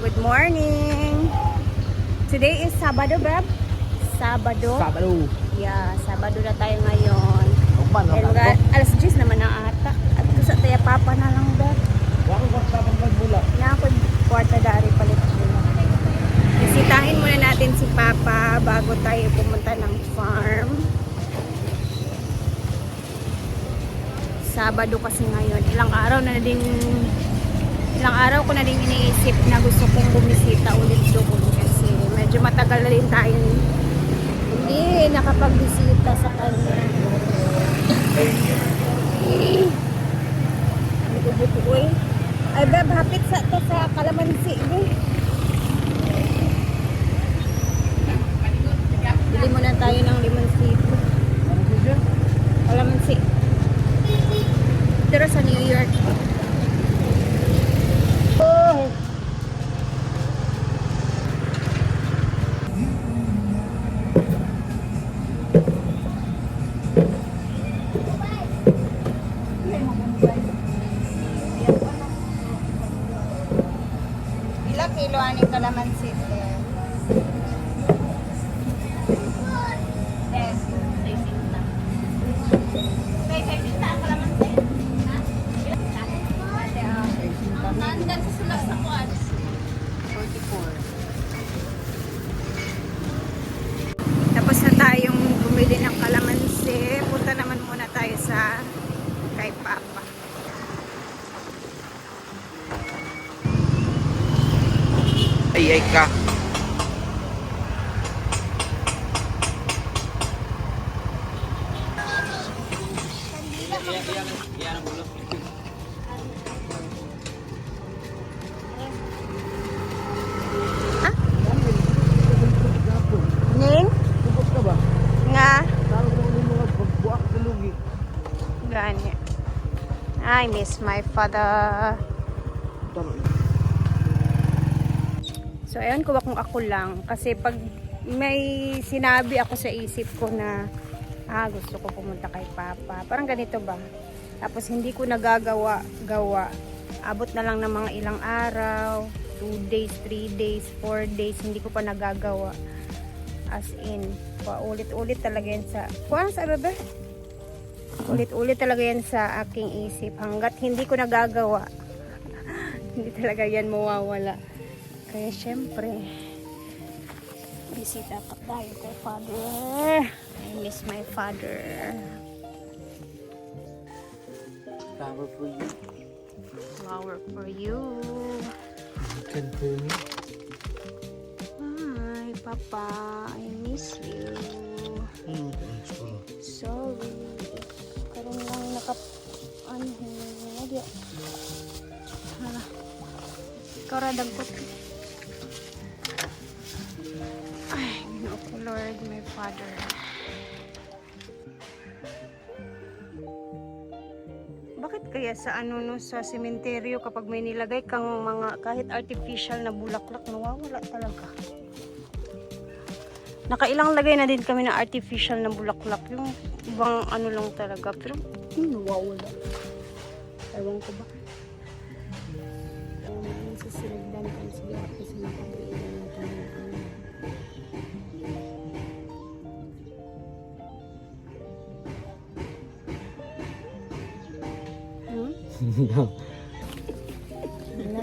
Good morning. Today is Sabado, Beb. Sabado. Sabado. Yeah, Sabado na tayo ngayon. Ugman na Mga alas 10 naman na ata. At ito sa Taya Papa na lang, Beb. Wako ko sa pagbula. Na ako kwarta dari palit sila. Bisitahin muna natin si Papa bago tayo pumunta ng farm. Sabado kasi ngayon. Ilang araw ko na din iniisip na gusto kong bumisita ulit doon kasi medyo matagal na rin tayo hindi nakapagbisita sa kanya. Uy. Ay, Beb, hapit sa to sa kalamansi. Bili muna tayo ng limansi. Kalamansi. Pero sa New York. Ilang kilo aning kalamansi? Yes. Nandan sa sulat sa kuwan. 44. Tapos na tayong bumili ng kalamansi. Punta naman muna tayo sa kay Papa. Ay ka. Ning? Tubok ka ba? Nga? Tawag mo ni mga pagbuak sa lugi. Gani. I miss my father. So ayun, kuha kung ako lang. Kasi pag may sinabi ako sa isip ko na gusto ko pumunta kay Papa. Parang ganito ba? Tapos hindi ko nagagawa. Abot na lang ng mga ilang araw. 2 days, 3 days, 4 days. Hindi ko pa nagagawa. As in, paulit-ulit talaga yan sa... Kuha sa bebe? Ulit-ulit talaga yan sa aking isip. Hanggat hindi ko nagagawa. Hindi talaga yan mawawala. Kaya syempre, bisita ka tayo kay Father. I miss my father. Flower for you. Flower for you. Can for me. Hi, Papa. I miss you. Sorry. Karoon lang ikaw radagpot. Ay, Ginoo ko, Lord, my Father. Bakit kaya sa sa sementeryo kapag may nilagay kang mga kahit artificial na bulaklak, nawawala talaga. Nakailang lagay na din kami na artificial na bulaklak. Yung ibang lang talaga. Pero nawawala. Ewan ko ba? Sisilagdan ko sige ako sa makabili ng tanong.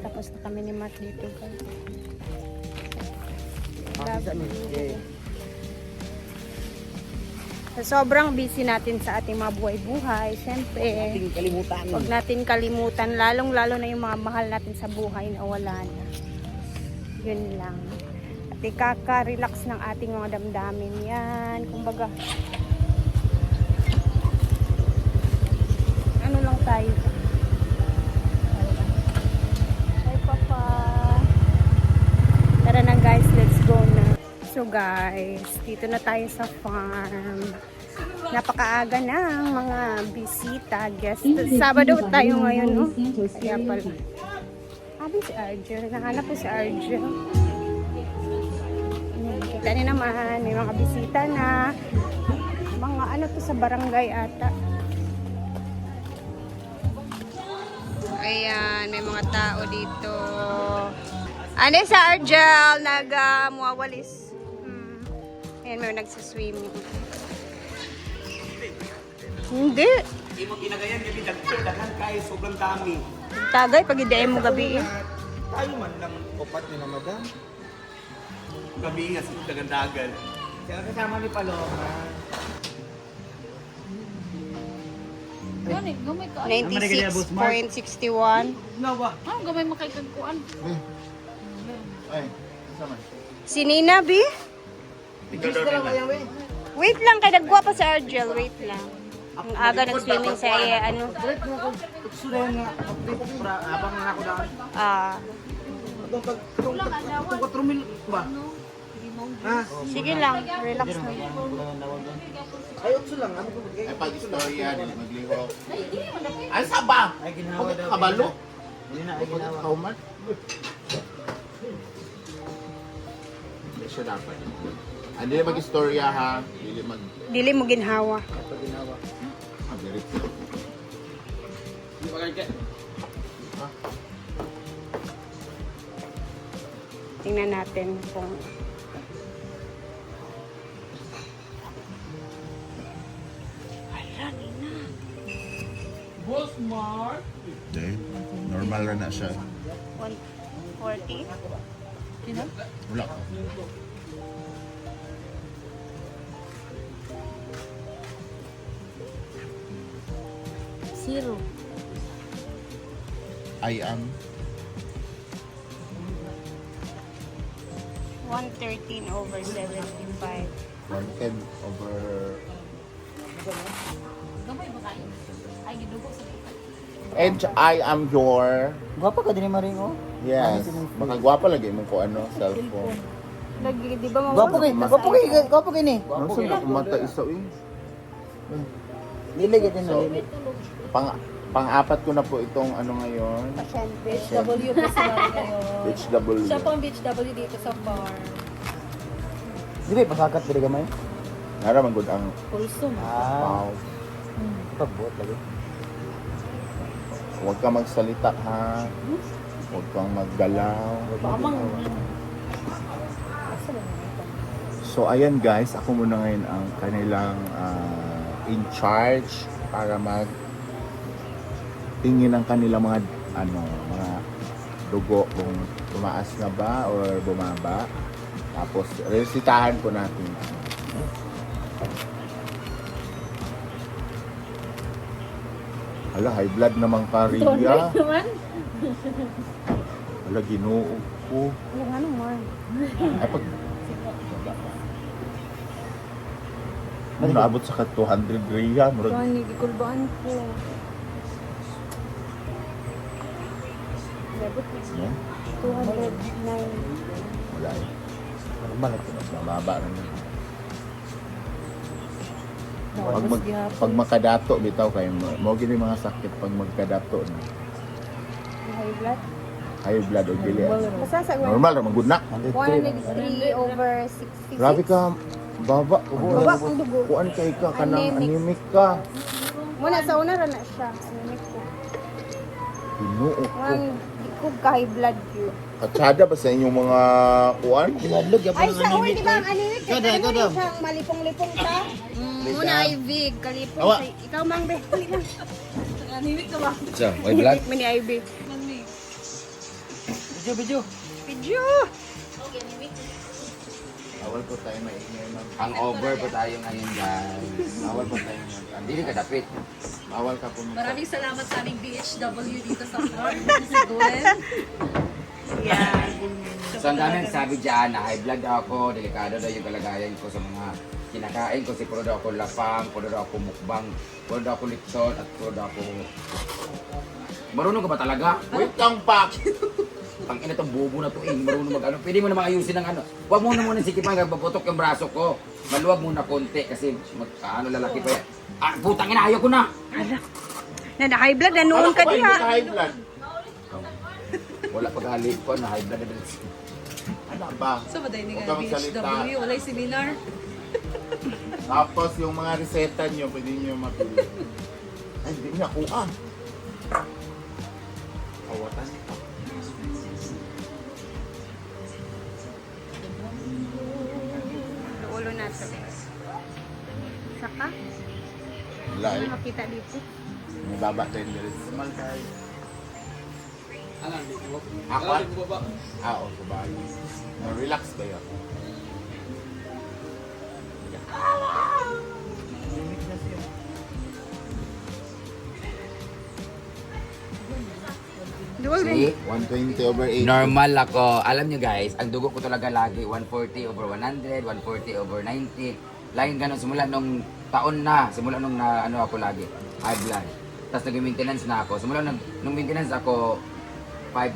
Tapos na kami ni Matt dito, guys. Sobrang busy natin sa ating mga buhay-buhay. Siyempre, huwag natin kalimutan, lalong-lalo na yung mga mahal natin sa buhay na wala na. Yun lang. At ikaka-relax ng ating mga damdamin yan. Kumbaga, ano lang tayo. Hi, Papa. Tara na guys, let's go na. So guys, dito na tayo sa farm. Napakaaga ng mga bisita, guest. Sabado tayo ngayon, no? Kaya pala. Sabi si Argel. Nahanap po si Argel. Kita niyo naman, may mga bisita na. Mga ano to sa barangay ata. Ayan, may mga tao dito. Ano sa Argel, muwawalis. Ayan, may nagsaswimming. Hindi. Hindi mo ginagayan gabi dagdagan kay sobrang dami. Tagay, pag idein mo gabi. Tayo man lang Upat ni na madam. gabi nga sa dagandagan. Kaya kasama ni Paloma. Gani, gamay ka. 96.61. Nawa. Gamay makikagkuan. Ay, kasama. Si Nina, B? Tigis ka lang kaya, wey. Wait lang, kay nagwa pa sa Argel. Wait lang. Ang aga nag-swimming sa ano. Direct mo ako. Tuksulan nga. Update para abang nga ako daan. Itong 4 mil ba? Ha? Sige lang, relax na. Ay, utso lang. Ano ko Ay, pag istorya, dili magliho. Ay, saba! Ay, ginawa daw. Kabalo. Hindi na, ay ginawa. Kauman. Hindi siya dapat. Ah, dili mag-istorya ha. Dili mag... Dili mo ginhawa. Ito ginawa. Ah, diretso. Tingnan natin kung... Hala, Nina. Hindi. Normal na siya. 140. Wala. Zero. I am 113 over 75. 110 over... Gamay ba kayo? Ay, gidugo sa kita. And I am your... Gwapa ka din ni Maringo? Yes. Makagwapa lagi mo ko ano, cellphone. Lagi, di ba Gwapo kay, gwapo kay ni. Ano sa mata isa eh? Lilig din na lilig. Pang-apat ko na po itong ano ngayon. W po sa kayo. HW. Siya po ang beach W dito sa bar. Di ba pasakat diri gamay? Naraman good ang Pulso. wow. Pagbuot lagi. Huwag kang magsalita ha. Huwag kang maggalaw. Pamang. So ayan guys, ako muna ngayon ang kanilang in charge para tingin ang kanilang mga mga dugo kung tumaas na ba or bumaba. Tapos resitahan po natin. Hala, high blood naman Kariya. naman. Hala, ginoo ko. Yung ano, Mar? Ay, pag... Ano, naabot sa 200 Rhea. Murag, Gani, gikulbaan ko. Labot na. yan. 209. Wala eh. Normal ito. Mas mababa na yun. Pag makadato, bitaw kayo. Mo gini mga sakit pag magkadato na. High blood. High blood o gili. Basta sa Normal, naman good na. 103 over 66. Grabe ka, baba. Baba ang dugo. Kuan kay ka, kanang Anemic. anemic ka. Muna sa una ra na siya. Anemic ko. Ginoo ko. Ang ikog ka high blood yun. Katsada ba sa inyong mga kuan? Diladlog ya Ay, sa uy, di ba ang anemic? Kada, Ano kada. yun siyang malipong-lipong ka? Muna Ivy, kalipong Awa. sa... Ikaw, Mang Be. Hali lang. Animic ka ba? May blood? Halik mo ni Ivy. Video. Video! Awal po tayo maingay mag... Ang over po tayo ngayon guys. Awal po tayo mag... Hindi ka dapit. Awal ka po mag... Maraming salamat sa aming BHW dito sa bar. Si Gwen. Yan. So ang dami sabi dyan na high blood ako, delikado daw yung kalagayan ko sa mga kinakain ko. Puro daw ako lapang, puro daw ako mukbang, puro daw ako litson, at puro daw ako... Marunong ka ba talaga? Wait lang, Pak! Pang ina tong bubo na to eh, marunong mag ano. Pwede mo na ayusin ng ano. Huwag mo na muna sikipan, magpaputok yung braso ko. Maluwag muna konti kasi magkaano lalaki pa yan. Ah, putang ina, ayaw ko na! Na high blood, nanuon ka diha. High blood. Wala pag-halik ko na high blood na din. Ano ba? Sa baday ni Huwag nga kang salita. BHW, walay seminar. Tapos yung mga reseta nyo, pwede nyo mapili. Ay, hindi niya kuha. Kawatan. Wala Ano eh. makita dito? May baba tayo dito. Mal kay. Ako? Oo, sabay. Relax kayo. Limit na siya. Duwag See? rin. 120 over 80. Normal ako. Alam nyo guys, ang dugo ko talaga lagi 140 over 100, 140 over 90. Laging ganun simula nung taon na, simula nung na, ano ako lagi, high blood. Tapos nag-maintenance na ako. Simula nung maintenance ako, 5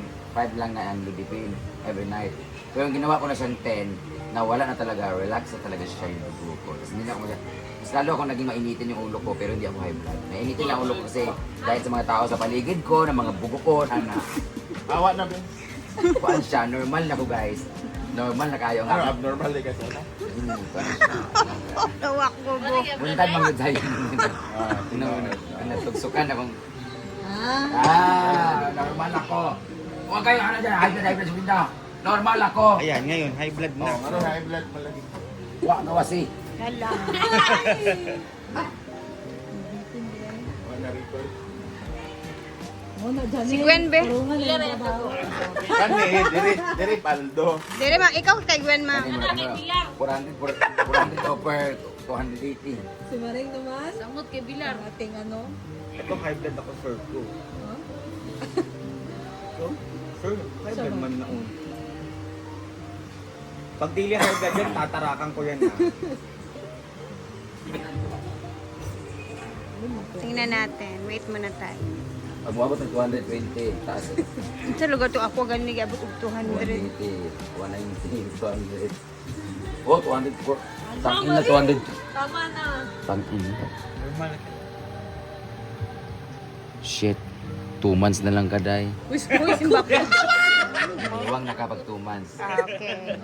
lang na ang Ludipin every night. Pero yung ginawa ko na siyang 10, nawala na talaga, relax na talaga siya yung dugo ko. Tapos hindi na ako mas lalo ako naging mainitin yung ulo ko pero hindi ako high blood. Nainitin lang ang ulo ko kasi dahil sa mga tao sa paligid ko, ng mga bugo ko, na Awa na ba? kuan siya, normal na ko guys. Normal na kayo Ano, nga. abnormal din kasi na? Tawak ko po. Buntad mga tayo. Natugsukan akong, normal ako. Huwag kayo, ano dyan, high blood sa window. Normal ako. Ayan, ngayon, high blood na. Ano, high blood pala. Huwag kawasi. Lala. Wala record. Si Gwen be. Kani, dire paldo. Dire ma, ikaw kay Gwen ma. 400 over 280. Si Maring naman. Samot kay Bilar. Ang ating ano. Ito high blood ako sir ko. So, sir, high blood man na un. Pag dili high blood yan, tatarakan ko yan ha. Tingnan natin. Wait muna tayo. Pag umabot ng 220, taas. Sa lugar to ako ganig abot og 200. 180, 190, 200. Oh, 200. Tangin na 200. Tama na. Tangin na. Normal. Shit. 2 months na lang kaday. Uy, simbak ko. Iwang nakapag 2 months. Okay.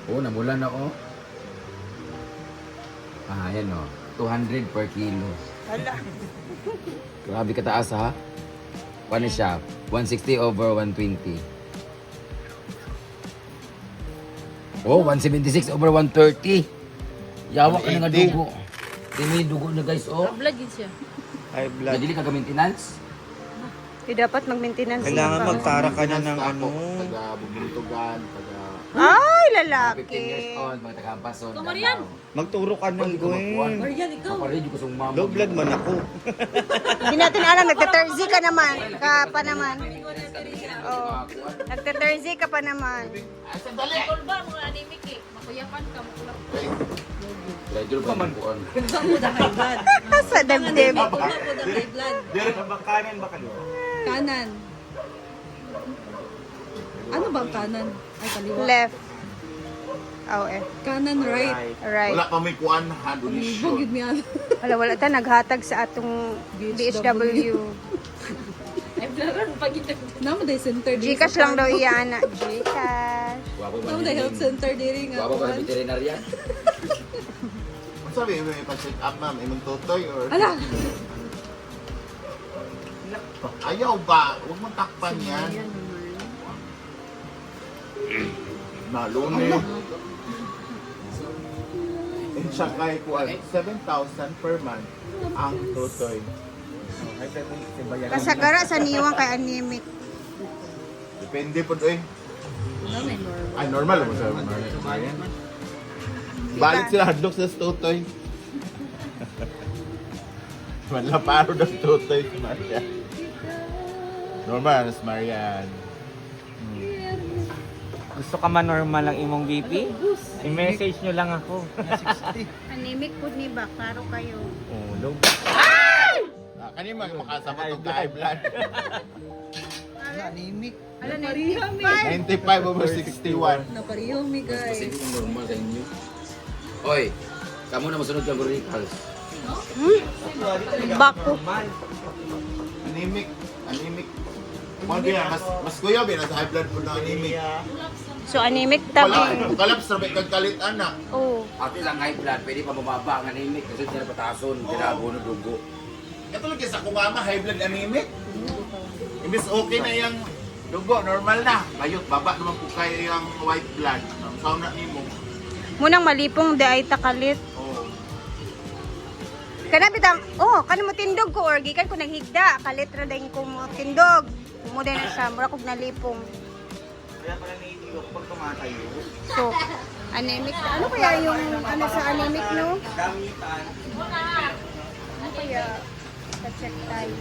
Oh, namulan ako. Ayan o. 200 per kilo. Hala. Grabe kataas ha. Ano siya? 160 over 120. Oh, 176 over 130. Yawak ka na nga 180. dugo. May dugo na guys, oh. Vlog yun siya. High blood. Nadili ka maintenance? Dapat mag-maintenance. Kailangan magtara ka na ng ano. Taga bubuntugan, taga... Ay, 15 years lalaki. old, mga taga-Pason. Ikaw, Marian. Magturo ka ng Gwen. Marian, ikaw. Kaparin ko sa mama. Low blood man ako. Hindi natin alam, nagta-Thursday ka naman. Ka pa naman. Oh, nagta-Thursday ka pa naman. Tol ba, mga anemic eh. Makuyapan ka, makulap. Gradual ba man po? Saan mo da high blood? Sa dibdib. Saan mo da high blood? Dire ka ba kanan ba kaliwa? Kanan. Ano bang kanan? Ay, kaliwa. Left. Oh, eh. Kanan, right. Right. Wala pa may kuan, ha, Bugid donation. niya. Wala ta naghatag sa atong DHW. Ay, blaran pag ito. Naman day center diri. Gcash lang daw iyan. Gcash. Guwapo ba? Naman day health center diri nga. Guwapo ba kuwan. sa veterinarya? Ano sabi, may pa-check up, ma'am? Imong tutoy or... Ala! Ayaw ba? Huwag mong takpan yan. Naluni. And siya kay kuan, 7,000 per month ang tutoy. High blood mo si bayan. Kasagara sa niwang kay anemic. Depende po doon. Ay, normal mo sa Marian. Balik sila hadlok sa tutoy. Wala paro ng tutoy si Marian. Normal, si Marian. Gusto ka man normal ang imong BP? I-message nyo lang ako. Anemic po ni ba? Klaro kayo. Oh, low Kanina makasama itong high blood. Anemic. Ala, Pariho mi. 95 over 61. Napariho mi guys. Kasi kung normal sa inyo. Oy, kamu na masunod kang radicals. Bako. Anemic. Anemic. Mga biya, mas kuya biya, nasa high blood po ng anemic. So anemic Wala, tabi. kalaps na may kagkalit anak. Oh. Ate lang high blood, pwede pa bumaba ang anemic kasi hindi na patason, tinago na dugo. Ito lang sa kumama, high blood anemic. Imbis okay na yung dugo, normal na. Bayot, baba naman po kayo yung white blood. Ang sauna ni mo. Munang malipong di ay takalit. Kana bitang, kana mo tindog ko or gikan ko naghigda, kalit ra dayon ko mo tindog. Mo din na siya, mura kog nalipong. Kaya pala naiiyo ko pag tumatayo. So, anemic. Ano kaya yung ano sa anemic, no? Damitan. Ano kaya? Pa-check tayo.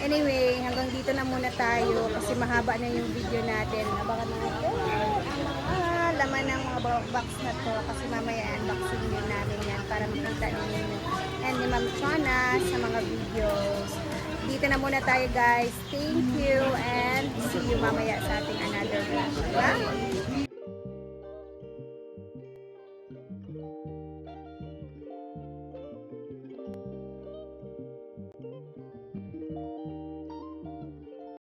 Anyway, hanggang dito na muna tayo kasi mahaba na yung video natin. Abangan natin ang mga laman ng mga box na to kasi mamaya unboxing din namin yan para makita ninyo and ni Ma'am Chona sa mga videos. Dito na muna tayo guys. Thank you and see you mamaya sa ating another vlog. Bye!